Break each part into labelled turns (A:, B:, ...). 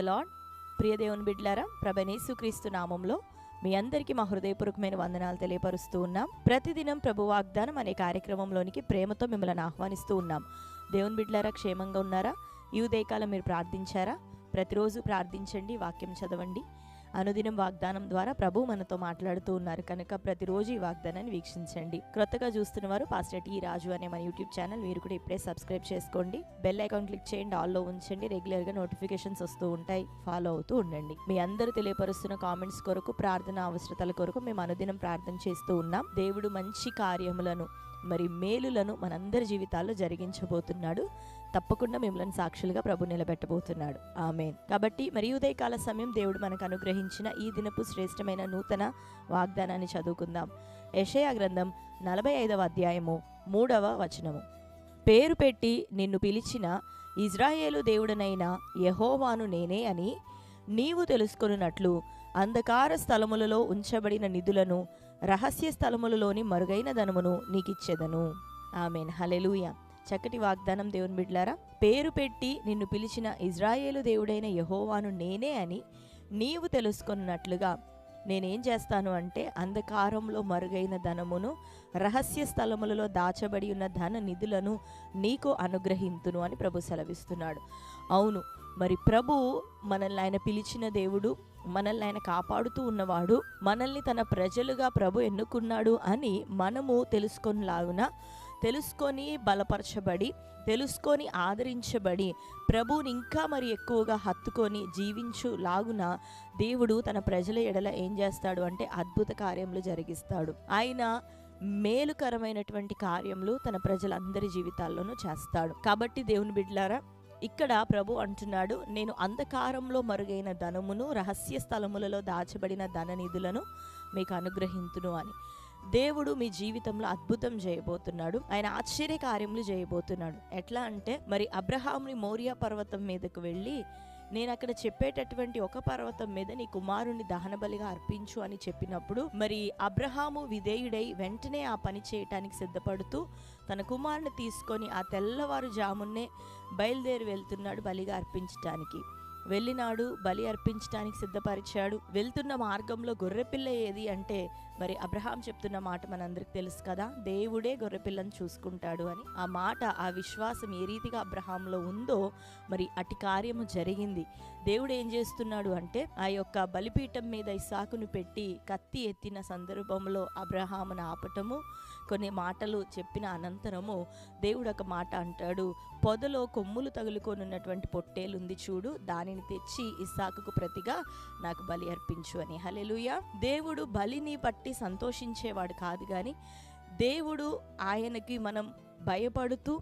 A: The lord. ప్రియ దేవుని బిడ్డలారా, ప్రభువైన యేసుక్రీస్తు నామంలో మీ అందరికీ మా హృదయపూర్వకమైన వందనాలు తెలియపరుస్తూ ఉన్నాం. ప్రతిదినం ప్రభు వాగ్దానం అనే కార్యక్రమంలోనికి ప్రేమతో మిమ్మల్ని ఆహ్వానిస్తూ ఉన్నాం. దేవుని బిడ్డలారా, క్షేమంగా ఉన్నారా? ఈ ఉదయకాలం మీరు ప్రార్థించారా? ప్రతిరోజు ప్రార్థించండి, వాక్యం చదవండి. అనుదినం వాగ్దానం ద్వారా ప్రభు మనతో మాట్లాడుతూ ఉన్నారు కనుక ప్రతిరోజు ఈ వాగ్దానాన్ని వీక్షించండి. క్రొత్తగా చూస్తున్న వారు పాస్టర్ టి రాజు అనే మన యూట్యూబ్ ఛానల్ మీరు కూడా ఇప్పుడే సబ్స్క్రైబ్ చేసుకోండి. బెల్ ఐకాన్ క్లిక్ చేయండి, ఆల్లో ఉంచండి. రెగ్యులర్గా నోటిఫికేషన్స్ వస్తూ ఉంటాయి, ఫాలో అవుతూ ఉండండి. మీ అందరూ తెలియపరుస్తున్న కామెంట్స్ కొరకు, ప్రార్థన అవసరతల కొరకు మేము అనుదినం ప్రార్థన చేస్తూ ఉన్నాం. దేవుడు మంచి కార్యములను మరి మేలులను మనందరి జీవితాల్లో జరిగించబోతున్నాడు. తప్పకుండా మిమ్మల్ని సాక్షులుగా ప్రభు నిలబెట్టబోతున్నాడు. ఆమేన్. కాబట్టి మరి ఉదయకాల సమయం దేవుడు మనకు అనుగ్రహించిన ఈ దినపు శ్రేష్టమైన నూతన వాగ్దానాన్ని చదువుకుందాం. యెషయా గ్రంథం 45వ అధ్యాయము 3వ వచనము. పేరు పెట్టి నిన్ను పిలిచిన ఇజ్రాయేలు దేవుడనైన యెహోవాను నేనే అని నీవు తెలుసుకొనున్నట్లు అంధకార స్థలములలో ఉంచబడిన నిధులను, రహస్య స్థలములలోని మరుగైన ధనమును నీకిచ్చెదను. ఆమేన్. హల్లెలూయా. చక్కటి వాగ్దానం దేవుని బిడ్డలారా. పేరు పెట్టి నిన్ను పిలిచిన ఇజ్రాయేలు దేవుడైన యెహోవాను నేనే అని నీవు తెలుసుకున్నట్లుగా నేనేం చేస్తాను అంటే అంధకారంలో మరుగైన ధనమును, రహస్య స్థలములలో దాచబడి ఉన్న ధన నిధులను నీకు అనుగ్రహింతును అని ప్రభు సెలవిస్తున్నాడు. అవును, మరి ప్రభు మనల్ని ఆయన పిలిచిన దేవుడు, మనల్ని ఆయన కాపాడుతూ ఉన్నవాడు, మనల్ని తన ప్రజలుగా ప్రభు ఎన్నుకున్నాడు అని మనము తెలుసుకొని బలపరచబడి, తెలుసుకొని ఆదరించబడి ప్రభువుని ఇంకా మరి ఎక్కువగా హత్తుకొని జీవించులాగున దేవుడు తన ప్రజల ఎడల ఏం చేస్తాడు అంటే అద్భుత కార్యములు జరిగిస్తాడు. ఆయన మేలుకరమైనటువంటి కార్యములు తన ప్రజలందరి జీవితాల్లోనూ చేస్తాడు. కాబట్టి దేవుని బిడ్డలారా, ఇక్కడ ప్రభు అంటున్నాడు, నేను అంధకారంలో మరుగైన ధనమును, రహస్య స్థలములలో దాచబడిన ధన నిధులను మీకు అనుగ్రహింతును అని. దేవుడు మీ జీవితంలో అద్భుతం చేయబోతున్నాడు. ఆయన ఆశ్చర్య కార్యములు చేయబోతున్నాడు. ఎట్లా అంటే మరి అబ్రహాముని మోరియా పర్వతం మీదకు వెళ్ళి, నేను అక్కడ చెప్పేటటువంటి ఒక పర్వతం మీద నీ కుమారుని దహన బలిగా అర్పించు అని చెప్పినప్పుడు మరి అబ్రహాము విధేయుడై వెంటనే ఆ పని చేయటానికి సిద్ధపడుతూ తన కుమారుని తీసుకొని ఆ తెల్లవారుజామున్నే బయలుదేరి వెళ్తున్నాడు బలిగా అర్పించటానికి. వెళ్ళినాడు, బలి అర్పించడానికి సిద్ధపరిచాడు. వెళ్తున్న మార్గంలో గొర్రెపిల్ల ఏది అంటే మరి అబ్రహాం చెప్తున్న మాట మనందరికి తెలుసు కదా, దేవుడే గొర్రెపిల్లను చూసుకుంటాడు అని. ఆ మాట, ఆ విశ్వాసం ఏ రీతిగా అబ్రహాంలో ఉందో మరి అటు కార్యము జరిగింది. దేవుడు ఏం చేస్తున్నాడు అంటే ఆ యొక్క బలిపీఠం మీద ఇస్సాకును పెట్టి కత్తి ఎత్తిన సందర్భంలో అబ్రహామును ఆపటము, కొన్ని మాటలు చెప్పిన అనంతరము దేవుడు ఒక మాట అంటాడు, పొదలో కొమ్ములు తగులుకొని ఉన్నటువంటి పొట్టేలుంది చూడు, దానిని తెచ్చి ఇస్సాకుకు ప్రతిగా నాకు బలి అర్పించు అని. హల్లెలూయా. దేవుడు బలిని బట్టి సంతోషించేవాడు కాదు, కానీ దేవుడు ఆయనకి మనం భయపడుతూ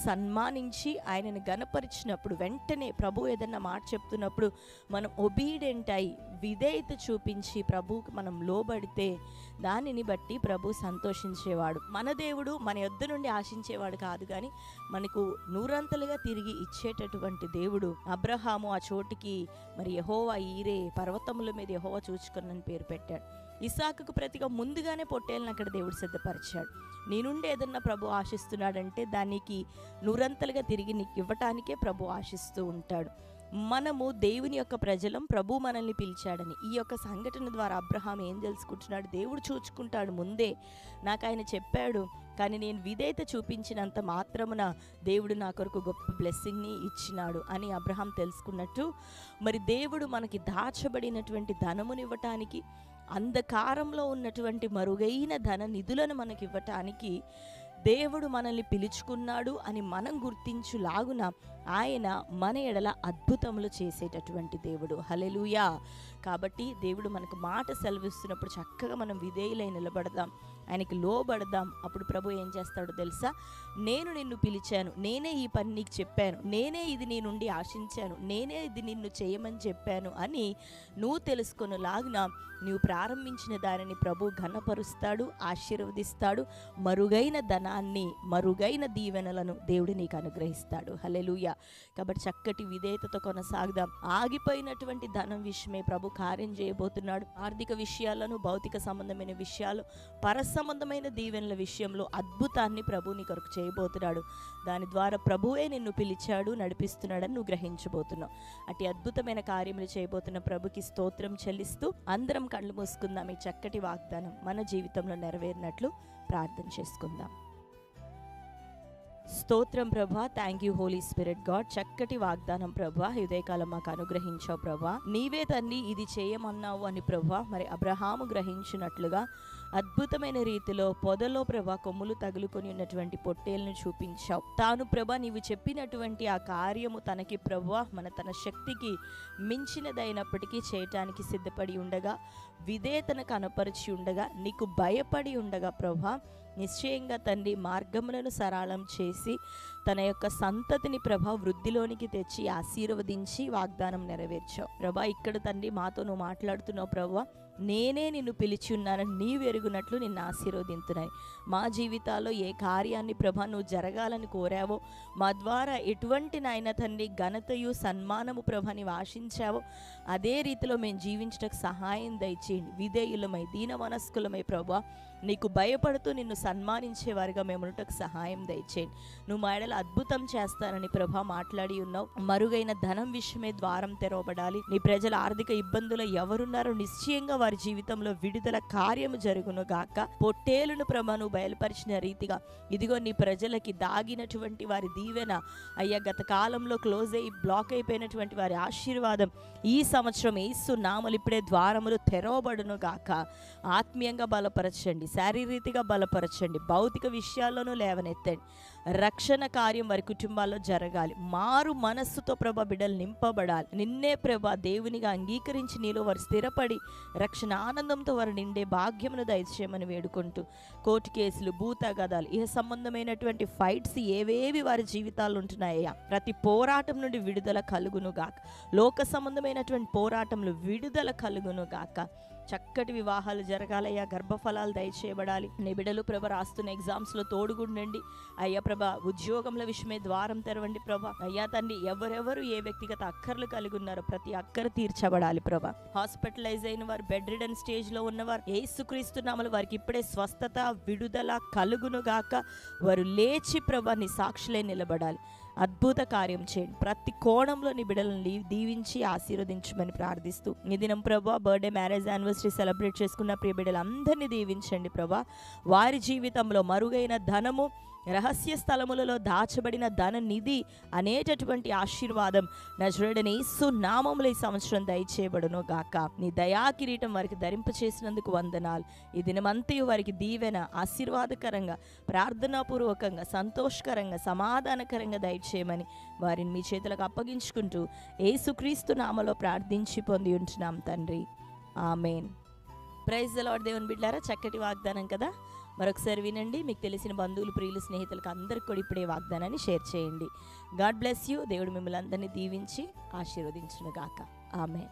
A: సన్మానించి ఆయనను గణపరిచినప్పుడు, వెంటనే ప్రభు ఏదన్నా మాట చెప్తున్నప్పుడు మనం ఒబీడెంట్ అయి విధేయత చూపించి ప్రభువుకి మనం లోబడితే దానిని బట్టి ప్రభు సంతోషించేవాడు. మన దేవుడు మన యొద్ద నుండి ఆశించేవాడు కాదు, కానీ మనకు నూరంతలుగా తిరిగి ఇచ్చేటటువంటి దేవుడు. అబ్రహాము ఆ చోటికి మరి యెహోవా ఈరే, పర్వతముల మీద యెహోవా చూచుకొనని పేరు పెట్టాడు. ఇస్సాకుకు ప్రతిగా ముందుగానే పొట్టేలను అక్కడ దేవుడు సిద్ధపరిచాడు. నీ నుండి ఏదన్నా ప్రభు ఆశిస్తున్నాడంటే దానికి నూరంతలుగా తిరిగి నీకు ఇవ్వటానికే ప్రభు ఆశిస్తూ ఉంటాడు. మనము దేవుని యొక్క ప్రజలం, ప్రభు మనల్ని పిలిచాడని. ఈ యొక్క సంఘటన ద్వారా అబ్రహాం ఏం తెలుసుకుంటున్నాడు, దేవుడు చూచుకుంటాడు ముందే, నాకు ఆయన చెప్పాడు, కానీ నేను విధేయత చూపించినంత మాత్రమున దేవుడు నా కొరకు గొప్ప బ్లెస్సింగ్ని ఇచ్చినాడు అని అబ్రహాం తెలుసుకున్నట్టు మరి దేవుడు మనకి దాచబడినటువంటి ధనమునివ్వటానికి, అంధకారంలో ఉన్నటువంటి మరుగైన ధన నిధులను మనకి ఇవ్వటానికి దేవుడు మనల్ని పిలుచుకున్నాడు అని మనం గుర్తించులాగున ఆయన మన ఎడల అద్భుతములు చేసేటటువంటి దేవుడు. హల్లెలూయా. కాబట్టి దేవుడు మనకు మాట సెలవిస్తున్నప్పుడు చక్కగా మనం విధేయులై నిలబడదాం, ఆయనకి లోబడదాం. అప్పుడు ప్రభు ఏం చేస్తాడో తెలుసా, నేను నిన్ను పిలిచాను, నేనే ఈ పని నీకు చెప్పాను, నేనే ఇది నీ నుండి ఆశించాను, నేనే ఇది నిన్ను చేయమని చెప్పాను అని నువ్వు తెలుసుకొనులాగున నువ్వు ప్రారంభించిన దానిని ప్రభు ఘనపరుస్తాడు, ఆశీర్వదిస్తాడు. మరుగైన ధనాన్ని, మరుగైన దీవెనలను దేవుడు నీకు అనుగ్రహిస్తాడు. హల్లెలూయా. కాబట్టి చక్కటి విధేయతతో కొనసాగుదాం. ఆగిపోయినటువంటి ధనం విషయమే ప్రభు కార్యం చేయబోతున్నాడు. ఆర్థిక విషయాలను, భౌతిక సంబంధమైన విషయాలు, పరస సంబంధమైన దీవెనల విషయంలో అద్భుతాన్ని ప్రభు నీ కొరకు చేయబోతున్నాడు. దాని ద్వారా ప్రభువే నిన్ను పిలిచాడు, నడిపిస్తున్నాడని నువ్వు గ్రహించబోతున్నావు. అటు అద్భుతమైన కార్యములు చేయబోతున్న ప్రభుకి స్తోత్రం చెల్లిస్తూ అందరం కళ్ళు మూసుకుందాం. ఈ చక్కటి వాగ్దానం మన జీవితంలో నెరవేరినట్లు ప్రార్థన చేసుకుందాం. స్తోత్రం ప్రభా, thank you Holy Spirit God. చక్కటి వాగ్దానం ప్రభా, ఉదయకాలం మాకు అనుగ్రహించావు ప్రభా. నీవే తండ్రి ఇది చేయమన్నావు అని ప్రభా, మరి అబ్రహాము గ్రహించినట్లుగా అద్భుతమైన రీతిలో పొదలో ప్రభా కొమ్ములు తగులుకొని ఉన్నటువంటి పొట్టేలను చూపించావు. తాను ప్రభా నీవు చెప్పినటువంటి ఆ కార్యము తనకి ప్రభా తన శక్తికి మించినదైనప్పటికీ చేయటానికి సిద్ధపడి ఉండగా, విధేయతను కనపరిచి ఉండగా, నీకు భయపడి ఉండగా ప్రభా నిశ్చయంగా తండ్రి మార్గములను సరళం చేసి తన యొక్క సంతతిని ప్రభా వృద్ధిలోనికి తెచ్చి ఆశీర్వదించి వాగ్దానం నెరవేర్చావు ప్రభా. ఇక్కడ తండ్రి మాతో నువ్వు మాట్లాడుతున్నావు ప్రభా, నేనే నిన్ను పిలిచి ఉన్నానని నీవు ఎరుగునట్లు నిన్ను ఆశీర్వదించున్నాయి. మా జీవితాల్లో ఏ కార్యాన్ని ప్రభా నువ్వు జరగాలని కోరావో, మా ద్వారా ఎటువంటి నాయన తండ్రి ఘనతయు సన్మానము ప్రభా నీవు ఆశించావో అదే రీతిలో మేము జీవించడానికి సహాయం దయచేయండి. విధేయులమై దీన మనస్కులమై ప్రభా నీకు భయపడుతూ నిన్ను సన్మానించేవారిగా మేము ఉండటకు సహాయం దయచేయండి. నువ్వు మా ఎడల అద్భుతం చేస్తానని ప్రభా మాట్లాడి ఉన్నావు. మరుగైన ధనం విషయమే ద్వారం తెరవబడాలి. నీ ప్రజల ఆర్థిక ఇబ్బందులు ఎవరున్నారో నిశ్చయంగా వారి జీవితంలో విడుదల కార్యము జరుగును గాక. పొట్టేలును ప్రభా నువ్వు బయలుపరిచిన రీతిగా ఇదిగో నీ ప్రజలకి దాగినటువంటి వారి దీవెన అయ్యా, గత కాలంలో క్లోజ్ అయ్యి బ్లాక్ అయిపోయినటువంటి వారి ఆశీర్వాదం ఈ సంవత్సరం యేసు నామములో ఇప్పుడే ద్వారములు తెరవబడును గాక. ఆత్మీయంగా బలపరచండి, శారీరకంగా బలపరచండి, భౌతిక విషయాల్లోనూ లేవనెత్తండి. రక్షణ కార్యం వారి కుటుంబాల్లో జరగాలి. మారు మనస్సుతో ప్రభా బిడ్డలు నింపబడాలి. నిన్నే ప్రభా దేవునిగా అంగీకరించి నీలో వారు స్థిరపడి రక్షణ ఆనందంతో వారు నిండే భాగ్యమును దయచేయమని వేడుకుంటూ, కోర్టు కేసులు, భూతగాదాలు, ఇహ సంబంధమైనటువంటి ఫైట్స్ ఏవేవి వారి జీవితాల్లో ఉంటున్నాయ్యా, ప్రతి పోరాటం నుండి విడుదల కలుగును గాక. లోక సంబంధమైనటువంటి పోరాటంలో విడుదల కలుగును గాక. చక్కటి వివాహాలు జరగాలయ్యా, గర్భఫలాలు దయచేయబడాలి. నీ బిడ్డలు ప్రభ రాస్తున్న ఎగ్జామ్స్లో తోడుగుండండి అయ్యా. ప్రభ ఉద్యోగంల విషయమే ద్వారం తెరవండి ప్రభ. అయ్యా తండ్రి ఎవరెవరు ఏ వ్యక్తిగత అక్కర్లు కలిగి ఉన్నారో ప్రతి అక్కర తీర్చబడాలి ప్రభ. హాస్పిటలైజ్ అయిన వారు, బెడ్ రిడన్ స్టేజ్లో ఉన్నవారు యేసుక్రీస్తు నామములో వారికి ఇప్పుడే స్వస్థత, విడుదల కలుగును గాక. వారు లేచి ప్రభ నీ సాక్షులై నిలబడాలి. అద్భుత కార్యం చేయండి. ప్రతి కోణంలో నీ బిడ్డలను దీవించి ఆశీర్వదించమని ప్రార్థిస్తూ, ఈ దినం ప్రభా బర్త్డే, మ్యారేజ్ యానివర్సరీ సెలబ్రేట్ చేసుకున్న ప్రియ బిడ్డలందరినీ దీవించండి ప్రభా. వారి జీవితంలో మరుగైన ధనము, రహస్య స్థలములలో దాచబడిన ధన నిధి అనేటటువంటి ఆశీర్వాదం నజరేయుడైన యేసు నామములో ఈ సంవత్సరం దయచేయబడును గాక. నీ దయా కిరీటం వారికి ధరింప చేసినందుకు వందనాలు. ఈ దినమంతయు వారికి దీవెన, ఆశీర్వాదకరంగా, ప్రార్థనాపూర్వకంగా, సంతోషకరంగా, సమాధానకరంగా దయచేయమని వారిని మీ చేతులకు అప్పగించుకుంటూ యేసుక్రీస్తు నామములో ప్రార్థించి పొంది ఉంటున్నాం తండ్రి, ఆమేన్. Praise the lord. దేవుని బిడ్డలారా, చక్కటి వాగ్దానం కదా. మరొకసారి వినండి. మీకు తెలిసిన బంధువులు, ప్రియులు, స్నేహితులకు అందరికీ కూడా ఇప్పుడే వాగ్దానాన్ని షేర్ చేయండి. God bless you. దేవుడు మిమ్మల్ని అందరినీ దీవించి ఆశీర్వదించును గాక. ఆమేన్.